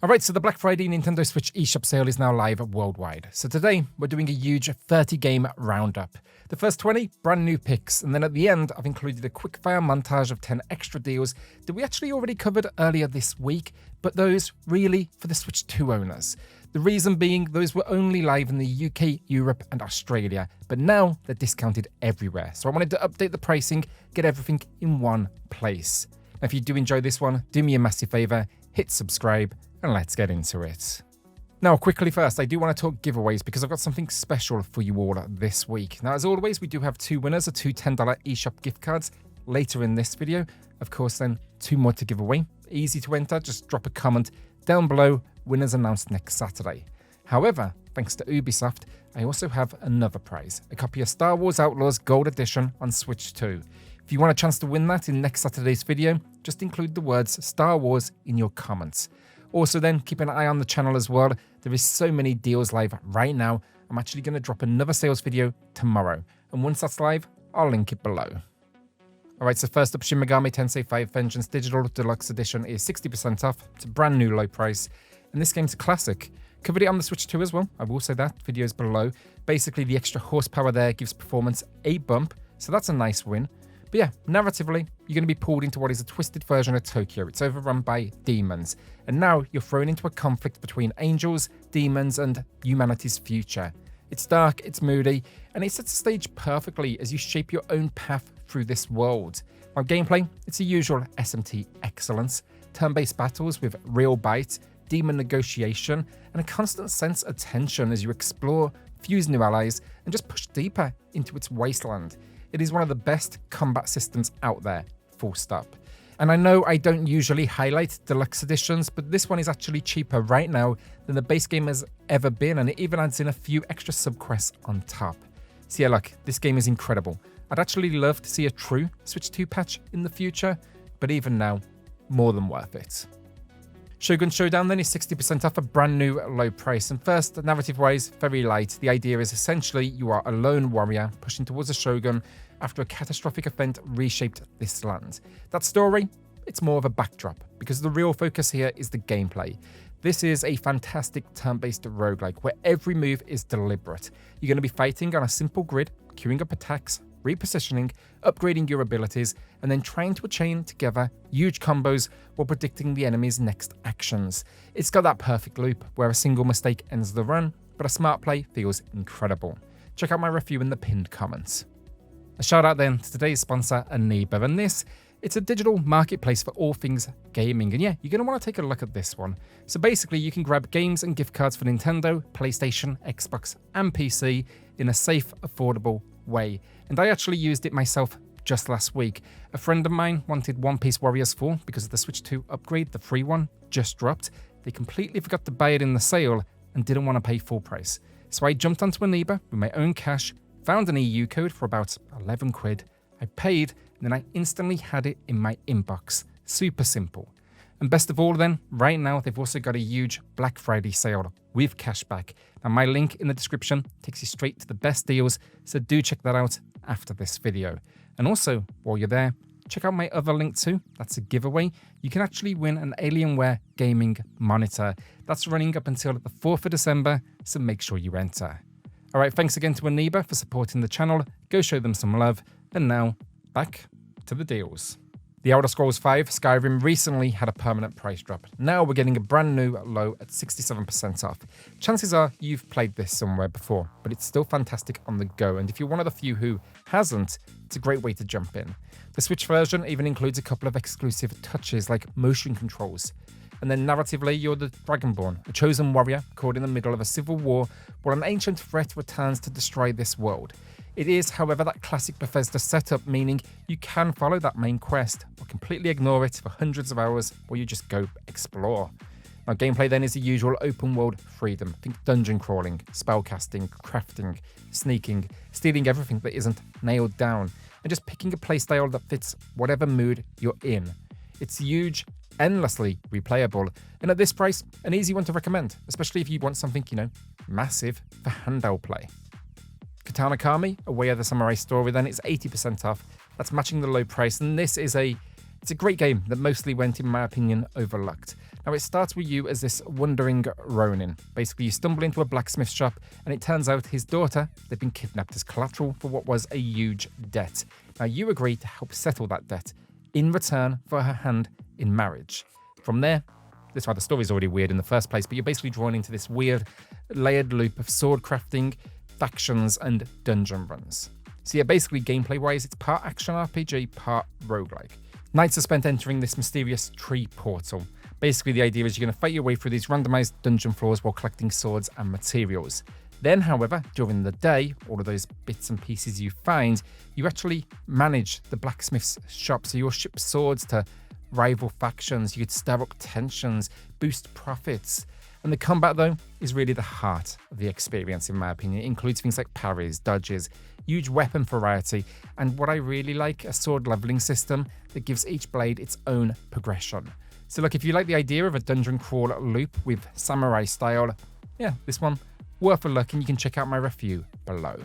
Alright, so the Black Friday Nintendo Switch eShop sale is now live worldwide. So today, we're doing a huge 30-game roundup. The first 20, brand new picks, and then at the end, I've included a quick-fire montage of 10 extra deals that we actually already covered earlier this week, but those really for the Switch 2 owners. The reason being, those were only live in the UK, Europe, and Australia, but now they're discounted everywhere. So I wanted to update the pricing, get everything in one place. Now, if you do enjoy this one, do me a massive favour, hit subscribe, and let's get into it. Now, quickly first, I do want to talk giveaways because I've got something special for you all this week. Now, as always, we do have two winners of two $10 eShop gift cards later in this video. Of course, then two more to give away. Easy to enter, just drop a comment down below, winners announced next Saturday. However, thanks to Ubisoft, I also have another prize, a copy of Star Wars Outlaws Gold Edition on Switch 2. If you want a chance to win that in next Saturday's video, just include the words Star Wars in your comments. Also then, keep an eye on the channel as well. There is so many deals live right now. I'm actually going to drop another sales video tomorrow. And once that's live, I'll link it below. Alright, so first up, Shin Megami Tensei 5 Vengeance Digital Deluxe Edition is 60% off. It's a brand new low price. And this game's a classic. Covered it on the Switch 2 as well. I will say that. Video's below. Basically, the extra horsepower there gives performance a bump. So that's a nice win. But yeah, narratively, you're going to be pulled into what is a twisted version of Tokyo. It's overrun by demons. And now you're thrown into a conflict between angels, demons, and humanity's future. It's dark, it's moody, and it sets the stage perfectly as you shape your own path through this world. Now, gameplay, it's a usual SMT excellence. Turn-based battles with real bite, demon negotiation, and a constant sense of tension as you explore, fuse new allies, and just push deeper into its wasteland. It is one of the best combat systems out there, full stop. And I know I don't usually highlight deluxe editions, but this one is actually cheaper right now than the base game has ever been, and it even adds in a few extra subquests on top. So yeah, look, this game is incredible. I'd actually love to see a true Switch 2 patch in the future, but even now, more than worth it. Shogun Showdown then is 60% off a brand new low price. And first, narrative-wise, very light. The idea is essentially you are a lone warrior pushing towards a shogun after a catastrophic event reshaped this land. That story, it's more of a backdrop because the real focus here is the gameplay. This is a fantastic turn-based roguelike where every move is deliberate. You're going to be fighting on a simple grid, queuing up attacks, repositioning, upgrading your abilities, and then trying to chain together huge combos while predicting the enemy's next actions. It's got that perfect loop where a single mistake ends the run, but a smart play feels incredible. Check out my review in the pinned comments. A shout out then to today's sponsor, Eneba, and it's a digital marketplace for all things gaming. And yeah, you're going to want to take a look at this one. So basically, you can grab games and gift cards for Nintendo, PlayStation, Xbox, and PC in a safe, affordable way. And I actually used it myself just last week. A friend of mine wanted One Piece Warriors 4 because of the Switch 2 upgrade, the free one, just dropped. They completely forgot to buy it in the sale and didn't want to pay full price. So I jumped onto Eneba with my own cash, found an EU code for about 11 quid. I paid, and then I instantly had it in my inbox. Super simple. And best of all then, right now they've also got a huge Black Friday sale with cashback. Now my link in the description takes you straight to the best deals, so do check that out after this video. And also, while you're there, check out my other link too. That's a giveaway. You can actually win an Alienware gaming monitor. That's running up until the 4th of December, so make sure you enter. Alright, thanks again to Eneba for supporting the channel. Go show them some love. And now, back to the deals. The Elder Scrolls V Skyrim recently had a permanent price drop. Now we're getting a brand new low at 67% off. Chances are you've played this somewhere before, but it's still fantastic on the go. And if you're one of the few who hasn't, it's a great way to jump in. The Switch version even includes a couple of exclusive touches like motion controls. And then narratively, you're the Dragonborn, a chosen warrior caught in the middle of a civil war while an ancient threat returns to destroy this world. It is, however, that classic Bethesda setup, meaning you can follow that main quest or completely ignore it for hundreds of hours, or you just go explore. Now, gameplay then is the usual open world freedom. Think dungeon crawling, spellcasting, crafting, sneaking, stealing everything that isn't nailed down, and just picking a playstyle that fits whatever mood you're in. It's huge, endlessly replayable, and at this price, an easy one to recommend, especially if you want something, massive for handheld play. KATANA, A Way of the Samurai Story, then it's 80% off. That's matching the low price, and this is a It's a great game that mostly went, in my opinion, overlooked. Now, it starts with you as this wandering Ronin. Basically, you stumble into a blacksmith shop, and it turns out his daughter, they've been kidnapped as collateral for what was a huge debt. Now, you agree to help settle that debt in return for her hand in marriage. From there, that's why the story's already weird in the first place, but you're basically drawn into this weird, layered loop of sword crafting, factions, and dungeon runs. So yeah, basically, gameplay-wise, it's part action RPG, part roguelike. Nights are spent entering this mysterious tree portal. Basically, the idea is you're going to fight your way through these randomized dungeon floors while collecting swords and materials. Then, however, during the day, all of those bits and pieces you find, you actually manage the blacksmith's shop. So you'll ship swords to rival factions, you could stir up tensions, boost profits. And the combat, though, is really the heart of the experience, in my opinion. It includes things like parries, dodges, huge weapon variety, and what I really like, a sword leveling system that gives each blade its own progression. So look, if you like the idea of a dungeon crawl loop with samurai style, yeah, this one, worth a look, and you can check out my review below.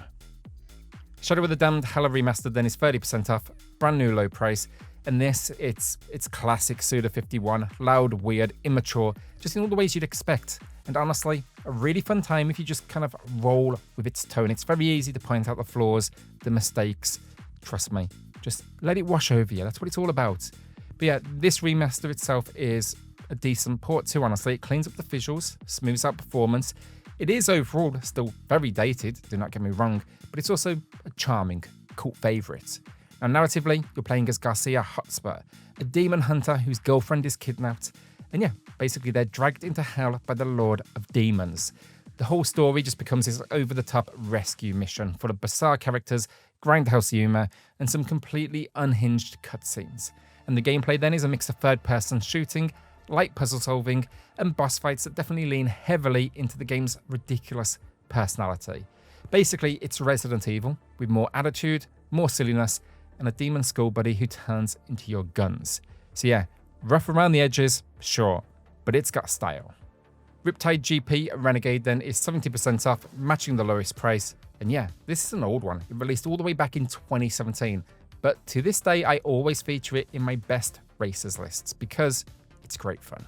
Shadow of the Damned Hella Remastered then is 30% off, brand new low price. And this, it's classic Suda 51, loud, weird, immature, just in all the ways you'd expect. And honestly, a really fun time if you just kind of roll with its tone. It's very easy to point out the flaws, the mistakes. Trust me, just let it wash over you. That's what it's all about. But yeah, this remaster itself is a decent port too, honestly. It cleans up the visuals, smooths out performance. It is overall still very dated, do not get me wrong, but it's also a charming cult favourite. Now, narratively, you're playing as Garcia Hotspur, a demon hunter whose girlfriend is kidnapped. And yeah, basically they're dragged into hell by the Lord of Demons. The whole story just becomes this over-the-top rescue mission full of bizarre characters, grindhouse humour, and some completely unhinged cutscenes. And the gameplay then is a mix of third-person shooting, light puzzle solving, and boss fights that definitely lean heavily into the game's ridiculous personality. Basically, it's Resident Evil with more attitude, more silliness, and a demon school buddy who turns into your guns. So yeah, rough around the edges, sure, but it's got style. Riptide GP Renegade then is 70% off, matching the lowest price. And yeah, this is an old one. It released all the way back in 2017. But to this day, I always feature it in my best racers lists because it's great fun.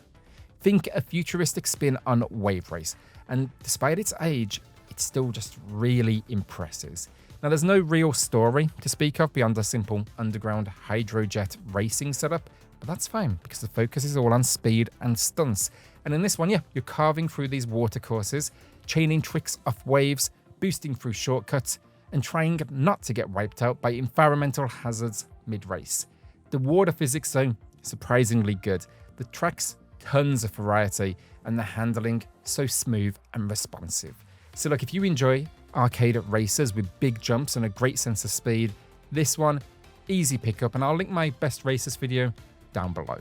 Think a futuristic spin on Wave Race. And despite its age, it still just really impresses. Now, there's no real story to speak of beyond a simple underground hydrojet racing setup, but that's fine because the focus is all on speed and stunts. And in this one, yeah, you're carving through these watercourses, chaining tricks off waves, boosting through shortcuts, and trying not to get wiped out by environmental hazards mid-race. The water physics, though, surprisingly good. The tracks, tons of variety, and the handling, so smooth and responsive. So look, if you enjoy arcade racers with big jumps and a great sense of speed, this one, easy pickup, and I'll link my best racers video down below.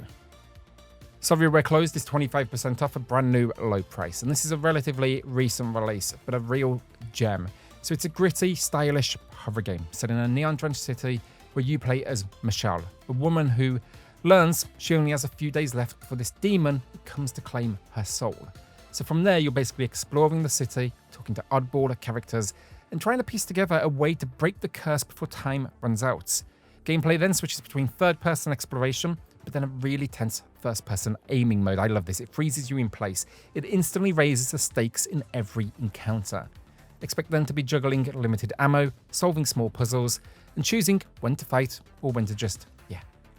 Sorry We're Closed is 25% off, a brand new low price, and this is a relatively recent release, but a real gem. So it's a gritty, stylish horror game set in a neon-drenched city where you play as Michelle, a woman who learns she only has a few days left before this demon comes to claim her soul. So from there, you're basically exploring the city, talking to oddball characters, and trying to piece together a way to break the curse before time runs out. Gameplay then switches between third-person exploration, but then a really tense first-person aiming mode. I love this. It freezes you in place. It instantly raises the stakes in every encounter. Expect then to be juggling limited ammo, solving small puzzles, and choosing when to fight or when to just,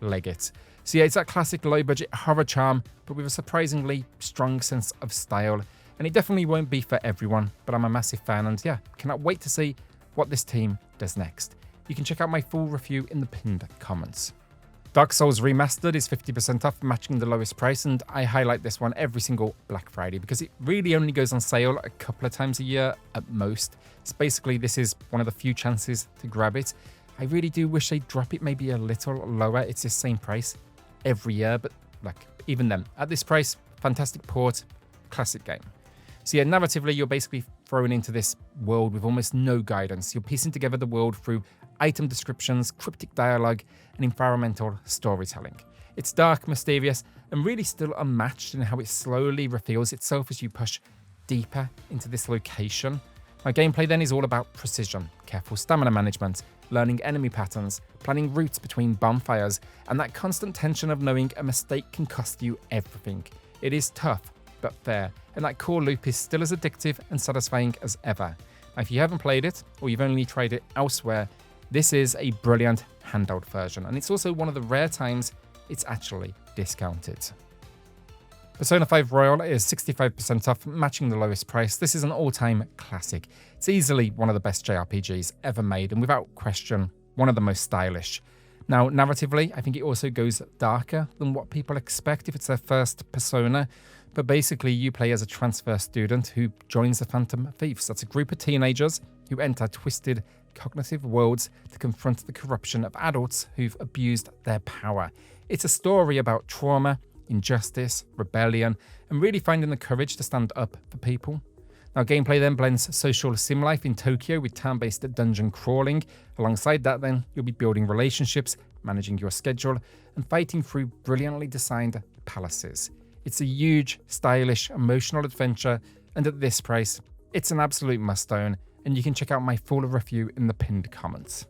leg it. So yeah, it's that classic low-budget horror charm, but with a surprisingly strong sense of style. And it definitely won't be for everyone, but I'm a massive fan and yeah, cannot wait to see what this team does next. You can check out my full review in the pinned comments. Dark Souls Remastered is 50% off, matching the lowest price, and I highlight this one every single Black Friday because it really only goes on sale a couple of times a year at most. So basically, this is one of the few chances to grab it. I really do wish they'd drop it maybe a little lower. It's the same price every year, but like even then, at this price, fantastic port, classic game. So yeah, narratively, you're basically thrown into this world with almost no guidance. You're piecing together the world through item descriptions, cryptic dialogue, and environmental storytelling. It's dark, mysterious, and really still unmatched in how it slowly reveals itself as you push deeper into this location. My gameplay then is all about precision, careful stamina management, learning enemy patterns, planning routes between bonfires, and that constant tension of knowing a mistake can cost you everything. It is tough, but fair, and that core loop is still as addictive and satisfying as ever. Now, if you haven't played it, or you've only tried it elsewhere, this is a brilliant handheld version, and it's also one of the rare times it's actually discounted. Persona 5 Royal is 65% off, matching the lowest price. This is an all-time classic. It's easily one of the best JRPGs ever made, and without question, one of the most stylish. Now, narratively, I think it also goes darker than what people expect if it's their first Persona, but basically you play as a transfer student who joins the Phantom Thieves. That's a group of teenagers who enter twisted cognitive worlds to confront the corruption of adults who've abused their power. It's a story about trauma, injustice, rebellion, and really finding the courage to stand up for people. Now, gameplay then blends social sim life in Tokyo with town-based dungeon crawling. Alongside that then, you'll be building relationships, managing your schedule, and fighting through brilliantly designed palaces. It's a huge, stylish, emotional adventure, and at this price, it's an absolute must-own, and you can check out my full review in the pinned comments.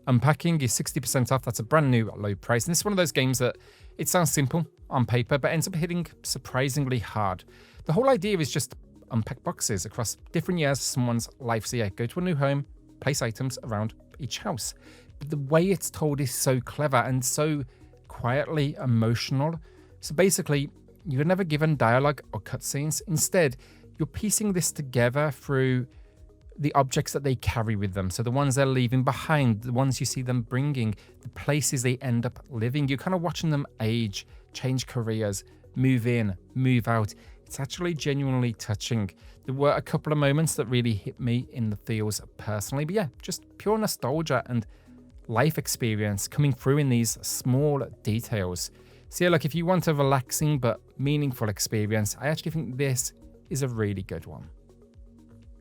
Unpacking is 60% off. That's a brand new low price, and it's one of those games that it sounds simple on paper, but ends up hitting surprisingly hard. The whole idea is just unpack boxes across different years of someone's life. So yeah, go to a new home, place items around each house. But the way it's told is so clever and so quietly emotional. So basically, you're never given dialogue or cutscenes. Instead, you're piecing this together through the objects that they carry with them. So the ones they're leaving behind, the ones you see them bringing, the places they end up living. You're kind of watching them age, change careers, move in, move out. It's actually genuinely touching. There were a couple of moments that really hit me in the feels personally, but yeah, just pure nostalgia and life experience coming through in these small details. So yeah, look, if you want a relaxing but meaningful experience, I actually think this is a really good one.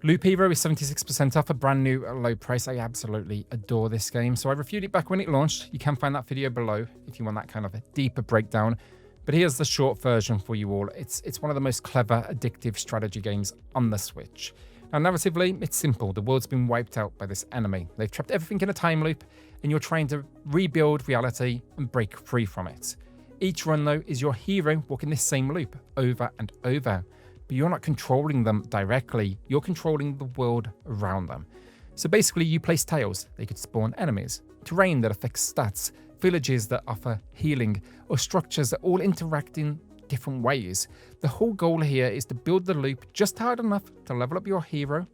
Loop Hero is 76% off, a brand new low price. I absolutely adore this game. So I reviewed it back when it launched. You can find that video below if you want that kind of a deeper breakdown. But here's the short version for you all. It's one of the most clever, addictive strategy games on the Switch. Now, narratively, it's simple. The world's been wiped out by this enemy. They've trapped everything in a time loop, and you're trying to rebuild reality and break free from it. Each run, though, is your hero walking this same loop over and over. But you're not controlling them directly, you're controlling the world around them. So basically, you place tiles. They could spawn enemies, terrain that affects stats, villages that offer healing, or structures that all interact in different ways. The whole goal here is to build the loop just hard enough to level up your hero,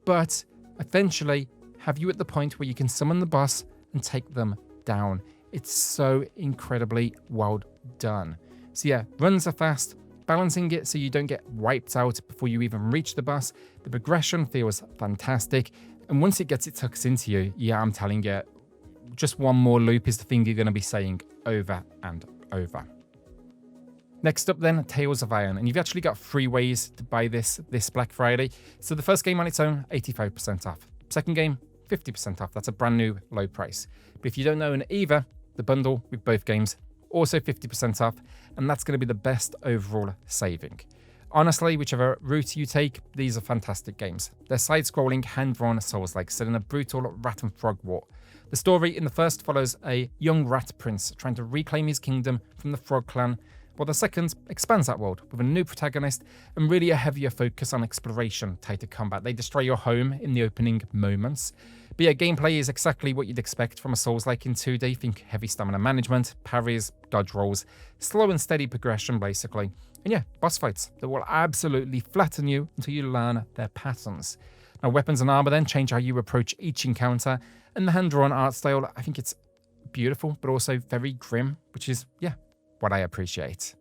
but eventually have you at the point where you can summon the boss and take them down. It's so incredibly well done. So yeah, runs are fast, balancing it so you don't get wiped out before you even reach the boss. The progression feels fantastic, and once it gets its hooks into you, yeah, I'm telling you, just one more loop is the thing you're going to be saying over and over. Next up then, Tales of Iron, and you've actually got 3 ways to buy this Black Friday. So the first game on its own, 85% off. Second game, 50% off. That's a brand new low price. But if you don't own either, the bundle with both games, also 50% off, and that's going to be the best overall saving. Honestly, whichever route you take, these are fantastic games. They're side-scrolling, hand-drawn Souls-like, set in a brutal rat and frog war. The story in the first follows a young rat prince trying to reclaim his kingdom from the frog clan, while the second expands that world with a new protagonist and really a heavier focus on exploration tied to combat. They destroy your home in the opening moments. But yeah, gameplay is exactly what you'd expect from a Souls-like in 2D. Think heavy stamina management, parries, dodge rolls, slow and steady progression basically. And yeah, boss fights that will absolutely flatten you until you learn their patterns. Now, weapons and armor then change how you approach each encounter, and the hand-drawn art style, I think it's beautiful, but also very grim, which is, yeah, what I appreciate.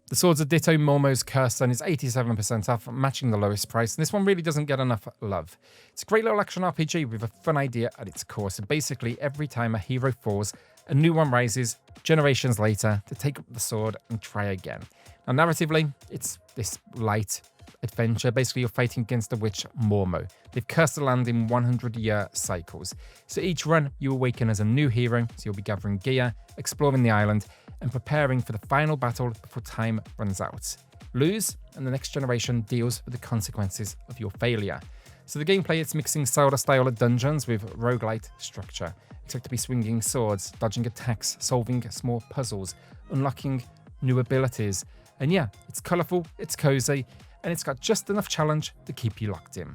The Swords of Ditto Mormo's Curse then is 87% off, matching the lowest price, and this one really doesn't get enough love. It's a great little action RPG with a fun idea at its core, so basically every time a hero falls, a new one rises generations later to take up the sword and try again. Now narratively, it's this light adventure. Basically, you're fighting against the witch Mormo. They've cursed the land in 100-year cycles. So each run, you awaken as a new hero, so you'll be gathering gear, exploring the island, and preparing for the final battle before time runs out. Lose, and the next generation deals with the consequences of your failure. So the gameplay, it's mixing Zelda-style dungeons with roguelite structure. Expect to be swinging swords, dodging attacks, solving small puzzles, unlocking new abilities. And yeah, it's colourful, it's cozy, and it's got just enough challenge to keep you locked in.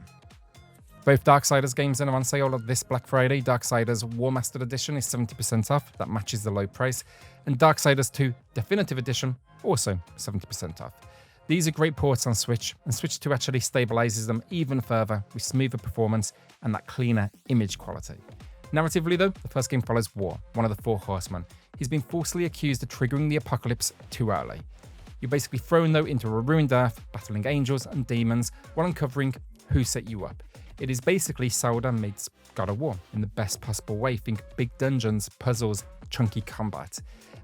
Both Darksiders games are on sale this Black Friday. Darksiders Remastered Edition is 70% off, that matches the low price. And Darksiders 2 Definitive Edition, also 70% off. These are great ports on Switch, and Switch 2 actually stabilizes them even further with smoother performance and that cleaner image quality. Narratively though, the first game follows War, one of the Four Horsemen. He's been falsely accused of triggering the apocalypse too early. You're basically thrown though into a ruined earth, battling angels and demons while uncovering who set you up. It is basically Zelda meets God of War in the best possible way. Think big dungeons, puzzles, chunky combat.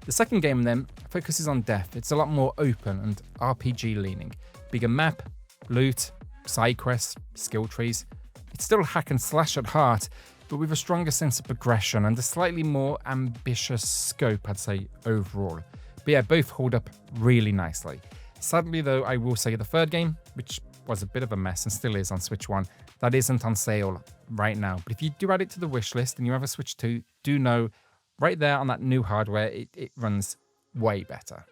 The second game then focuses on death. It's a lot more open and RPG leaning. Bigger map, loot, side quests, skill trees. It's still hack and slash at heart, but with a stronger sense of progression and a slightly more ambitious scope, I'd say, overall. But yeah, both hold up really nicely. Sadly though, I will say the third game, which was a bit of a mess and still is on Switch 1, that isn't on sale right now. But if you do add it to the wish list and you have a Switch 2, do know right there on that new hardware, it runs way better.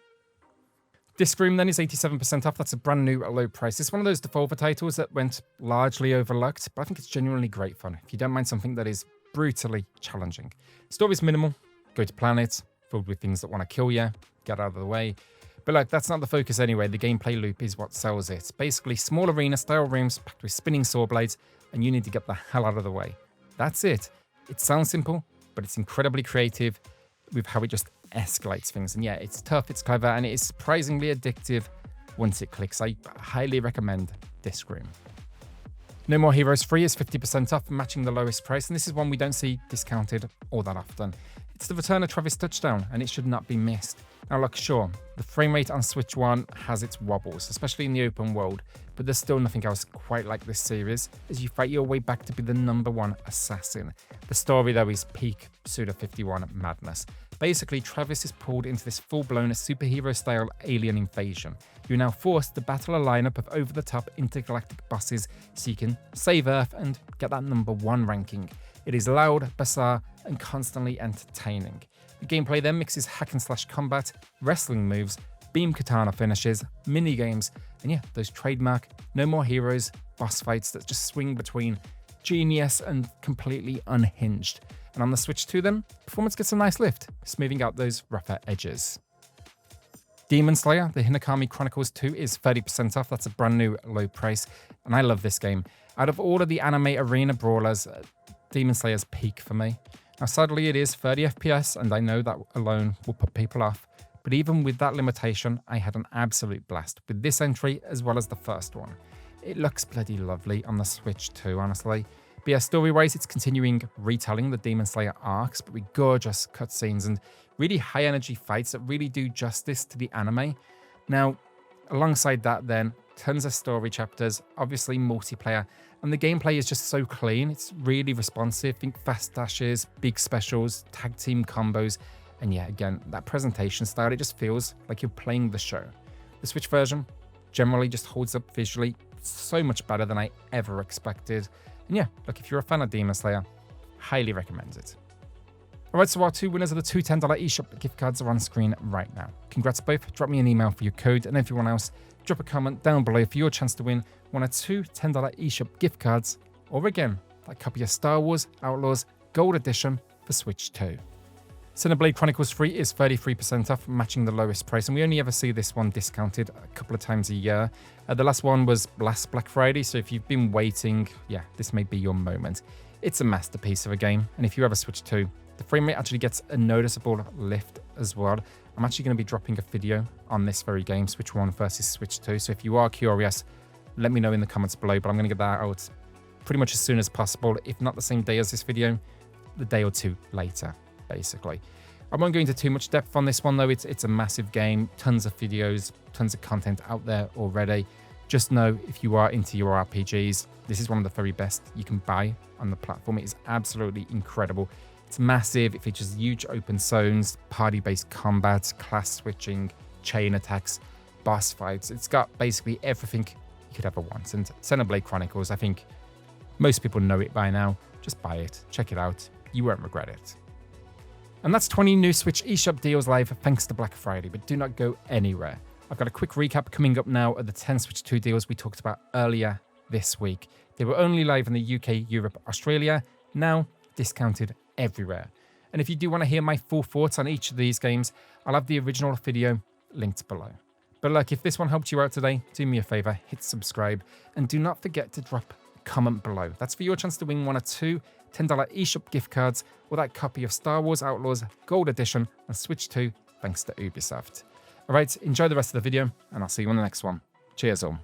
Disc Room then is 87% off. That's a brand new low price. It's one of those Devolver titles that went largely overlooked, but I think it's genuinely great fun if you don't mind something that is brutally challenging. Story's minimal, go to planets, filled with things that want to kill you, get out of the way. But like, that's not the focus anyway. The gameplay loop is what sells it. Basically, small arena-style rooms packed with spinning sword blades, and you need to get the hell out of the way. That's it. It sounds simple, but it's incredibly creative with how it just escalates things. And yeah, it's tough, it's clever, and it is surprisingly addictive once it clicks. I highly recommend Disc Room. No More Heroes 3 is 50% off, matching the lowest price, and this is one we don't see discounted all that often. It's the return of Travis Touchdown, and it should not be missed. Now look, sure, the frame rate on Switch 1 has its wobbles, especially in the open world, but there's still nothing else quite like this series as you fight your way back to be the #1 assassin. The story though is peak Suda51 madness. Basically, Travis is pulled into this full-blown superhero-style alien invasion. You're now forced to battle a lineup of over-the-top intergalactic bosses so you can save Earth and get that #1 ranking. It is loud, bizarre, and constantly entertaining. The gameplay then mixes hack and slash combat, wrestling moves, beam katana finishes, mini-games, and yeah, those trademark No More Heroes boss fights that just swing between genius and completely unhinged. And on the Switch 2 then, performance gets a nice lift, smoothing out those rougher edges. Demon Slayer, the Hinokami Chronicles 2 is 30% off. That's a brand new low price, and I love this game. Out of all of the anime arena brawlers, Demon Slayer's peak for me. Now sadly it is 30 FPS, and I know that alone will put people off, but even with that limitation, I had an absolute blast with this entry as well as the first one. It looks bloody lovely on the Switch too, honestly. But yeah, story-wise, it's continuing retelling the Demon Slayer arcs, but with gorgeous cutscenes and really high-energy fights that really do justice to the anime. Now, alongside that then, tons of story chapters, obviously multiplayer, and the gameplay is just so clean. It's really responsive. Think fast dashes, big specials, tag team combos, and yeah, again, that presentation style, it just feels like you're playing the show. The Switch version generally just holds up visually so much better than I ever expected. And yeah, look, if you're a fan of Demon Slayer, highly recommend it. Alright, so our two winners of the two $10 eShop gift cards are on screen right now. Congrats both. Drop me an email for your code, and everyone else, drop a comment down below for your chance to win one of two $10 eShop gift cards, or again, that copy of Star Wars Outlaws Gold Edition for Switch 2. Xenoblade Chronicles 3 is 33% off, matching the lowest price, and we only ever see this one discounted a couple of times a year. The last one was last Black Friday, so if you've been waiting, yeah, this may be your moment. It's a masterpiece of a game, and if you ever Switch 2, the frame rate actually gets a noticeable lift as well. I'm actually going to be dropping a video on this very game, Switch 1 versus Switch 2, so if you are curious, let me know in the comments below, but I'm going to get that out pretty much as soon as possible, if not the same day as this video, the day or two later, basically. I won't go into too much depth on this one though, it's a massive game, tons of videos, tons of content out there already. Just know, if you are into your RPGs, this is one of the very best you can buy on the platform. It is absolutely incredible. It's massive, it features huge open zones, party-based combat, class switching, chain attacks, boss fights. It's got basically everything you could ever want. And Xenoblade Chronicles, I think, Most people know it by now. Just buy it, check it out, you won't regret it. And that's 20 new Switch eShop deals live thanks to Black Friday, but do not go anywhere. I've got a quick recap coming up now of the 10 Switch 2 deals we talked about earlier this week. They were only live in the UK, Europe, Australia, now discounted everywhere. And if you do want to hear my full thoughts on each of these games, I'll have the original video linked below. But look, if this one helped you out today, do me a favor, hit subscribe, and do not forget to drop a comment below. That's for your chance to win one or two $10 eShop gift cards or that copy of Star Wars Outlaws Gold Edition on Switch 2 thanks to Ubisoft. Alright, enjoy the rest of the video, and I'll see you on the next one. Cheers all.